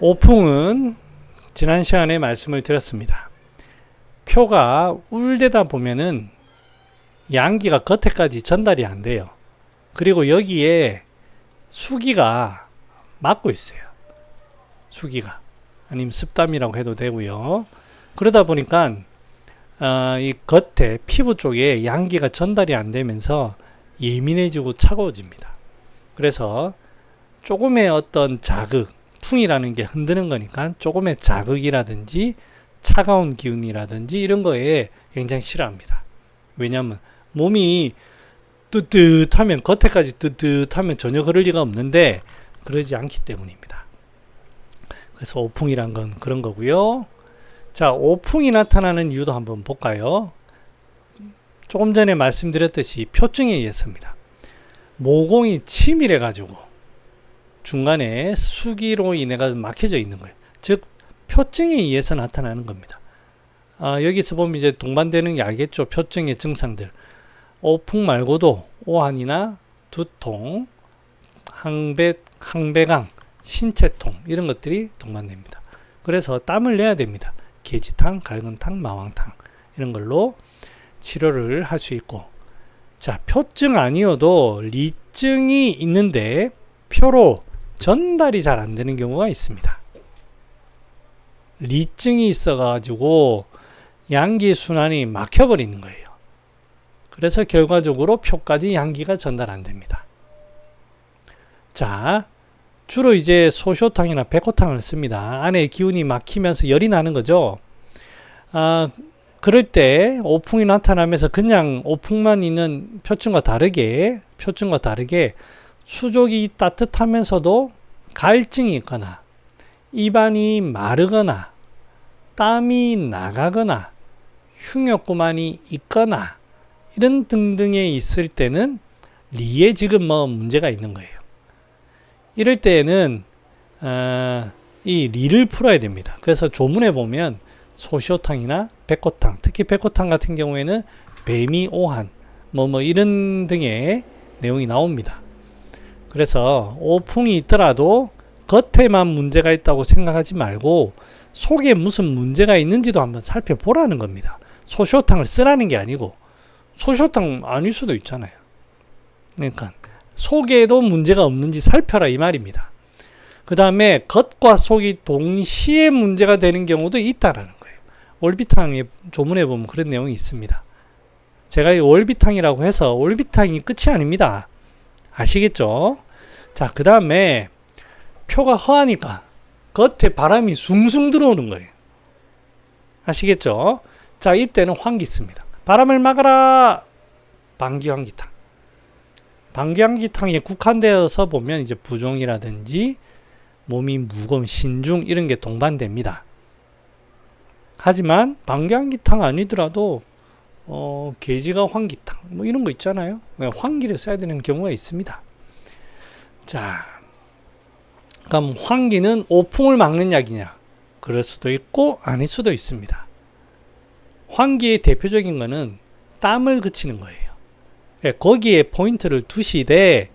오풍은 지난 시간에 말씀을 드렸습니다. 표가 울대다 보면은 양기가 겉에까지 전달이 안 돼요. 그리고 여기에 수기가 막고 있어요. 수기가. 아니면 습담이라고 해도 되고요. 그러다 보니까 이 겉에 피부 쪽에 양기가 전달이 안 되면서 예민해지고 차가워집니다. 그래서 조금의 어떤 자극, 풍이라는 게 흔드는 거니까 조금의 자극이라든지 차가운 기운이라든지 이런 거에 굉장히 싫어합니다. 왜냐하면 몸이 뜨뜻하면, 겉에까지 뜨뜻하면 전혀 그럴 리가 없는데 그러지 않기 때문입니다. 그래서 오풍이란 건 그런 거고요. 자, 오풍이 나타나는 이유도 한번 볼까요? 조금 전에 말씀드렸듯이 표증에 의해서입니다. 모공이 치밀해 가지고 중간에 수기로 인해 막혀져 있는 거예요. 즉 표증에 의해서 나타나는 겁니다. 여기서 보면 이제 동반되는 게 알겠죠? 표증의 증상들. 오풍 말고도 오한이나 두통, 항배강, 신체통 이런 것들이 동반됩니다. 그래서 땀을 내야 됩니다. 계지탕, 갈근탕, 마왕탕 이런 걸로 치료를 할 수 있고, 자, 표증 아니어도 리증이 있는데 표로 전달이 잘 안 되는 경우가 있습니다. 리증이 있어가지고 양기 순환이 막혀버리는 거예요. 그래서 결과적으로 표까지 양기가 전달 안 됩니다. 자, 주로 이제 소쇼탕이나 백호탕을 씁니다. 안에 기운이 막히면서 열이 나는 거죠. 그럴 때 오풍이 나타나면서 그냥 오풍만 있는 표증과 다르게 수족이 따뜻하면서도 갈증이 있거나 입안이 마르거나 땀이 나가거나 흉욕구만이 있거나 이런 등등에 있을 때는 리에 지금 문제가 있는 거예요. 이럴 때는 이 리를 풀어야 됩니다. 그래서 조문에 보면 소시오탕이나 백호탕, 특히 백호탕 같은 경우에는 뱀이 오한 이런 등의 내용이 나옵니다. 그래서 오풍이 있더라도 겉에만 문제가 있다고 생각하지 말고 속에 무슨 문제가 있는지도 한번 살펴보라는 겁니다. 소시오탕을 쓰라는 게 아니고, 소시오탕 아닐 수도 있잖아요. 그러니까 속에도 문제가 없는지 살펴라 이 말입니다. 그 다음에 겉과 속이 동시에 문제가 되는 경우도 있다라는 거예요. 월비탕의 조문에 보면 그런 내용이 있습니다. 제가 이 월비탕이라고 해서 월비탕이 끝이 아닙니다. 아시겠죠? 자, 그 다음에 표가 허하니까 겉에 바람이 숭숭 들어오는 거예요. 아시겠죠? 자, 이때는 환기 씁니다. 바람을 막아라! 방귀환기탕. 방귀환기탕에 국한되어서 보면 이제 부종이라든지 몸이 무거운 신중 이런 게 동반됩니다. 하지만 방귀환기탕 아니더라도 계지가 환기탕 이런 거 있잖아요. 환기를 써야 되는 경우가 있습니다. 자, 그럼 환기는 오풍을 막는 약이냐? 그럴 수도 있고 아닐 수도 있습니다. 환기의 대표적인 거는 땀을 그치는 거예요. 거기에 포인트를 두시되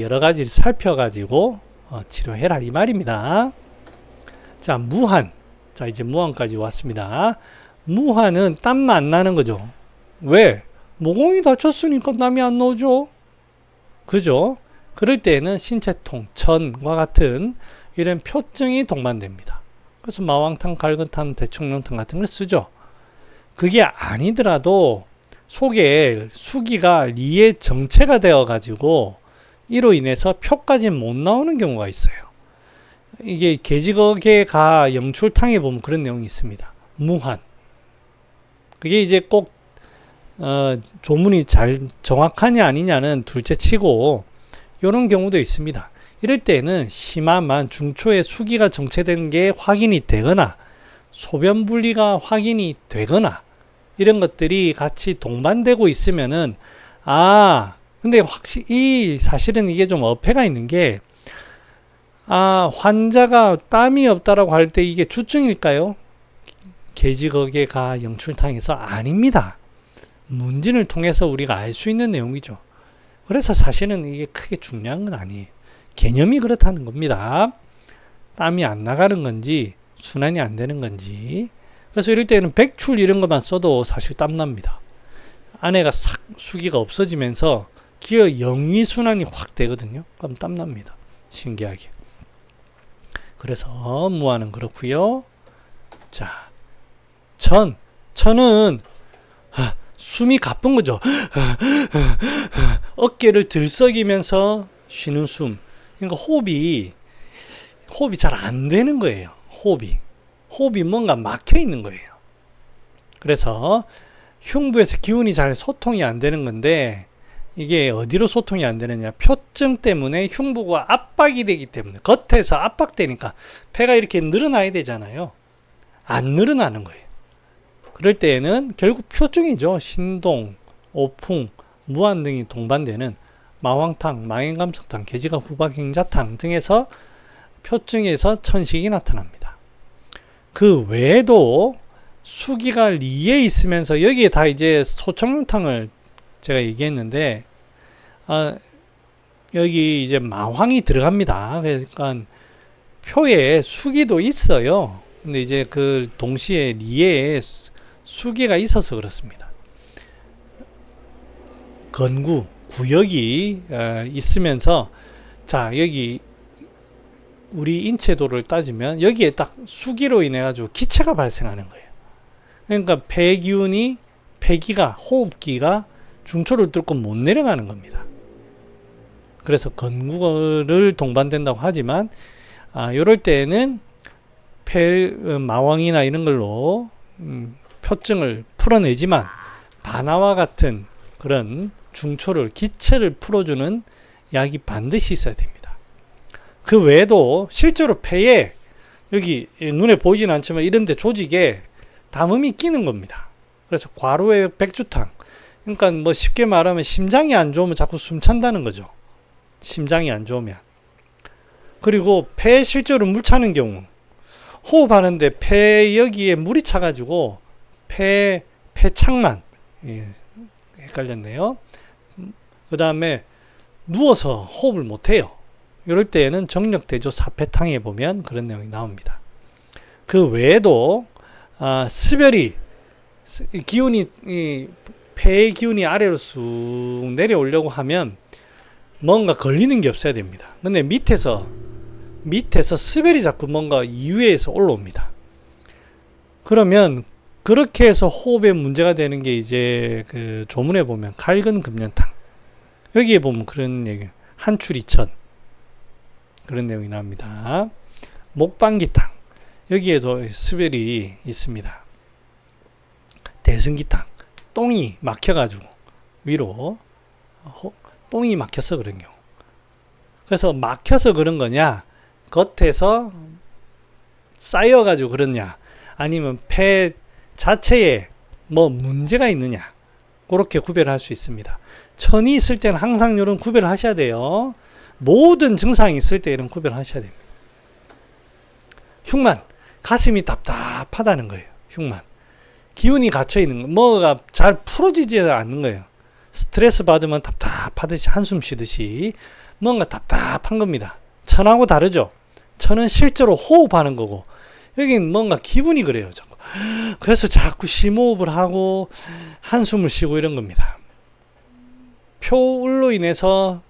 여러 가지를 살펴가지고 치료해라 이 말입니다. 자, 무한. 자, 이제 무한까지 왔습니다. 무한은 땀만 안 나는 거죠. 왜? 모공이 다쳤으니까 땀이 안 나오죠. 그죠? 그럴 때에는 신체통, 천과 같은 이런 표증이 동반됩니다. 그래서 마왕탕, 갈근탕, 대충룡탕 같은 걸 쓰죠. 그게 아니더라도 속에 수기가 리에 정체가 되어 가지고 이로 인해서 표까지 못 나오는 경우가 있어요. 이게 계지거계가 영출탕에 보면 그런 내용이 있습니다. 무한. 그게 이제 꼭 조문이 잘 정확하냐 아니냐는 둘째 치고 이런 경우도 있습니다. 이럴 때는 심화만 중초에 수기가 정체된 게 확인이 되거나 소변 분리가 확인이 되거나 이런 것들이 같이 동반되고 있으면은 근데 확실히 사실은 이게 좀 어폐가 있는 게 환자가 땀이 없다라고 할 때 이게 주증일까요? 계지거계가 영출탕에서 아닙니다. 문진을 통해서 우리가 알 수 있는 내용이죠. 그래서 사실은 이게 크게 중요한 건 아니에요. 개념이 그렇다는 겁니다. 땀이 안 나가는 건지 순환이 안 되는 건지. 그래서 이럴 때는 백출 이런 것만 써도 사실 땀납니다. 안에가 싹 수기가 없어지면서 기어 영위 순환이 확 되거든요. 그럼 땀납니다. 신기하게. 그래서 무아는 그렇고요. 자, 천은 숨이 가쁜 거죠. 어깨를 들썩이면서 쉬는 숨. 그러니까 호흡이 잘 안 되는 거예요. 호흡이 뭔가 막혀 있는 거예요. 그래서 흉부에서 기운이 잘 소통이 안 되는 건데, 이게 어디로 소통이 안 되느냐, 표증 때문에 흉부가 압박이 되기 때문에, 겉에서 압박되니까 폐가 이렇게 늘어나야 되잖아요. 안 늘어나는 거예요. 그럴 때에는 결국 표증이죠. 신동, 오풍, 무안 등이 동반되는 마황탕, 망행감석탕, 계지가 후박행자탕 등에서 표증에서 천식이 나타납니다. 그 외에도 수기가 리에 있으면서 여기에 다 이제 소청룡탕을 제가 얘기했는데, 여기 이제 마황이 들어갑니다. 그러니까 표에 수기도 있어요. 근데 이제 그 동시에 리에 수기가 있어서 그렇습니다. 건구, 구역이 있으면서, 자, 여기 우리 인체도를 따지면 여기에 딱 수기로 인해 가지고 기체가 발생하는 거예요. 그러니까 폐기가, 호흡기가 중초를 뚫고 못 내려가는 겁니다. 그래서 건구를 동반된다고 하지만, 이럴 때에는 마왕이나 이런 걸로 표증을 풀어내지만, 바나와 같은 그런 중초를, 기체를 풀어주는 약이 반드시 있어야 됩니다. 그 외에도 실제로 폐에, 여기 눈에 보이진 않지만 이런데 조직에 담음이 끼는 겁니다. 그래서 과로의 백주탕. 그러니까 뭐 쉽게 말하면 심장이 안 좋으면 자꾸 숨 찬다는 거죠. 심장이 안 좋으면. 그리고 폐에 실제로 물 차는 경우, 호흡하는데 폐 여기에 물이 차가지고 폐창만, 헷갈렸네요. 그 다음에 누워서 호흡을 못해요. 이럴 때에는 정력대조 사패탕에 보면 그런 내용이 나옵니다. 그 외에도 스별이, 기운이, 폐의 기운이 아래로 쑥 내려오려고 하면 뭔가 걸리는 게 없어야 됩니다. 근데 밑에서 스별이 자꾸 뭔가 이외에서 올라옵니다. 그러면 그렇게 해서 호흡에 문제가 되는 게 이제 그 조문에 보면 갈근금연탕, 여기에 보면 그런 얘기, 한출이천, 그런 내용이 나옵니다. 목방기탕, 여기에도 스별이 있습니다. 대승기탕, 똥이 막혀가지고 위로, 똥이 막혀서 그런 경우. 그래서 막혀서 그런 거냐, 겉에서 쌓여가지고 그러냐, 아니면 폐 자체에 뭐 문제가 있느냐, 그렇게 구별할 수 있습니다. 천이 있을 때는 항상 이런 구별을 하셔야 돼요. 모든 증상이 있을 때 이런 구별을 하셔야 됩니다. 흉만, 가슴이 답답하다는 거예요. 흉만, 기운이 갇혀 있는 거, 뭐가 잘 풀어지지 않는 거예요. 스트레스 받으면 답답하듯이, 한숨 쉬듯이 뭔가 답답한 겁니다. 천하고 다르죠. 천은 실제로 호흡하는 거고, 여긴 뭔가 기분이 그래요. 그래서 자꾸 심호흡을 하고 한숨을 쉬고 이런 겁니다. 표울로 인해서,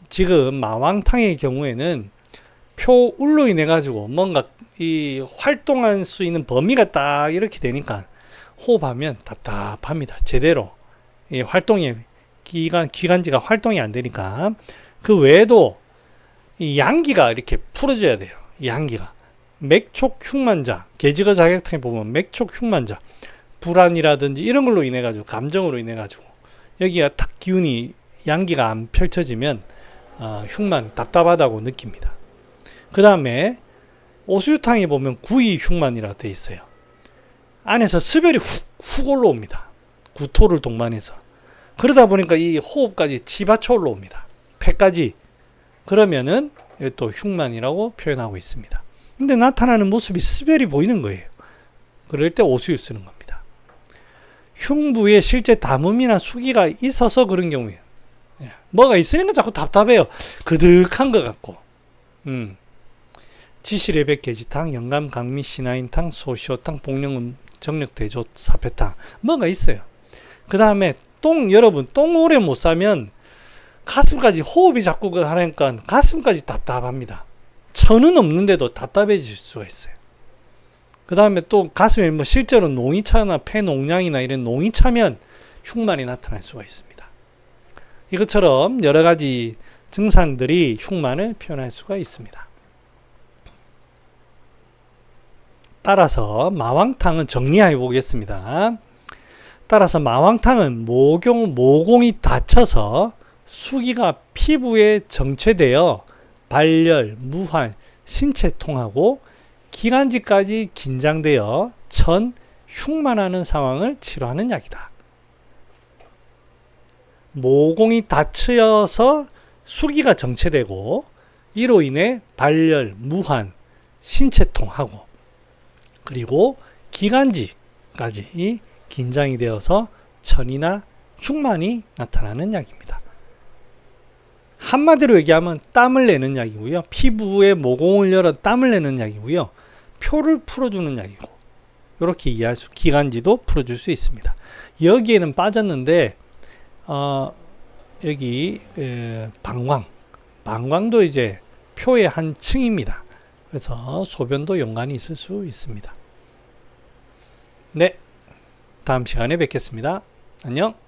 지금 마왕탕의 경우에는 표울로 인해 가지고 뭔가 이 활동할 수 있는 범위가 딱 이렇게 되니까 호흡하면 답답합니다. 제대로 이 활동의 기관지가 활동이 안 되니까. 그 외에도 이 양기가 이렇게 풀어져야 돼요. 이 양기가 맥촉 흉만자, 계지거 자격탕에 보면 맥촉 흉만자, 불안이라든지 이런 걸로 인해 가지고, 감정으로 인해 가지고 여기가 딱 기운이, 양기가 안 펼쳐지면 흉만, 답답하다고 느낍니다. 그 다음에 오수유탕에 보면 구이 흉만이라고 되어 있어요. 안에서 스별이 훅 올라옵니다. 구토를 동반해서. 그러다 보니까 이 호흡까지 치받쳐 올라옵니다. 폐까지. 그러면은 또 흉만이라고 표현하고 있습니다. 근데 나타나는 모습이 스별이 보이는 거예요. 그럴 때 오수유 쓰는 겁니다. 흉부에 실제 담음이나 수기가 있어서 그런 경우에요. 뭐가 있으니까 자꾸 답답해요. 그득한 것 같고. 지시레백 게지탕, 영감 강미 시나인탕, 소시오탕, 복령음 정력대조 사패탕 뭐가 있어요. 그 다음에 똥, 여러분 똥 오래 못 싸면 가슴까지 호흡이 자꾸 하니까 가슴까지 답답합니다. 천은 없는데도 답답해질 수가 있어요. 그 다음에 또 가슴에 뭐 실제로 농이 차나 폐농량이나 이런 농이 차면 흉만이 나타날 수가 있습니다. 이것처럼 여러 가지 증상들이 흉만을 표현할 수가 있습니다. 따라서 마왕탕은 정리해 보겠습니다. 따라서 마왕탕은 모공이 닫혀서 수기가 피부에 정체되어 발열, 무환, 신체통하고 기관지까지 긴장되어 흉만하는 상황을 치료하는 약이다. 모공이 닫혀서 수기가 정체되고 이로 인해 발열, 무환, 신체통하고 그리고 기관지까지 긴장이 되어서 천이나 흉만이 나타나는 약입니다. 한마디로 얘기하면 땀을 내는 약이고요. 피부에 모공을 열어 땀을 내는 약이고요. 표를 풀어주는 약이고 이렇게 이해할 수, 기관지도 풀어줄 수 있습니다. 여기에는 빠졌는데 여기 방광도 이제 표의 한 층입니다. 그래서 소변도 연관이 있을 수 있습니다. 네, 다음 시간에 뵙겠습니다. 안녕.